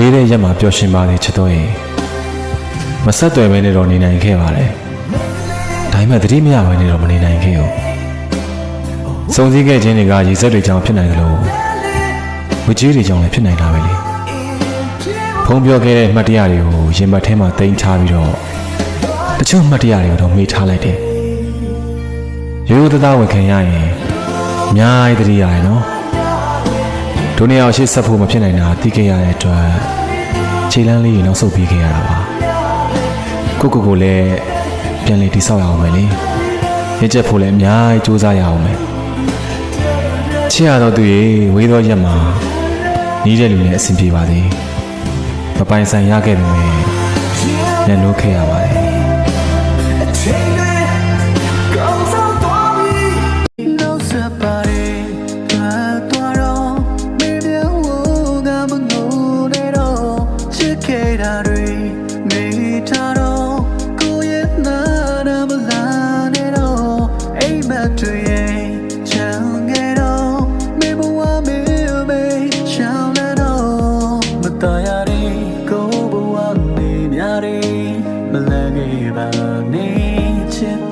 ဝေးတဲ့ရက်မှာပျော်ရွှင်ပါလေချစ်တော်ရဲ့မဆက်သွယ်မဲနဲ့တော့နေနိုင်ခဲ့ပါတယ်ဒါပေမဲ့သတိမရဘဲနဲ့တော့မနေနိုင်ခဲ့ဘူးစုံစည်းခဲ့ခြင်းတွေကရေစက်တွေကြောင့်ဖြစ်နိုင်တယ်လို့ဝကြီးတွေကြောင့်လည်းဖြစ်နိုင်တာပဲလေဖုံးပြောခဲ့တဲ့မှတ်တရတွေကိုရင်ဘတ်ထဲမှာတင်ထားပြီးတော့တချို့မှတ်တရတွေကိုတော့မေ့ထားလိုက်တယ်ရိုးရိုးသားသားဝန်ခံရရင်အများကြီးသတိရတယ်နော်ဒုနေရာရှိဆက်ဖို့မဖြစ်နိုင်တာသိခဲ့ရတဲ့အတွက်ခြေလမ်းလေးတွေနောက်ဆုတ်ပြီးခဲ့ရတာပါကိုလည်းပြန်လေတိဆောက်ရအောင်မယ်လေရစ်ချက်ဖို့လည်းအများကြီးစူးစမ်းရအောင်မယ်ချစ်ရတော့သူရေဝေးသောရက်မှာနီးတဲ့လူနဲ့အဆင်ပြေပါသေးမပိုင်ဆိုင်ရခဲ့ပေမဲ့လက်နိုးခဲ့ရပါတယ်မလန်ခဲ့ပါနဲ့ချစ်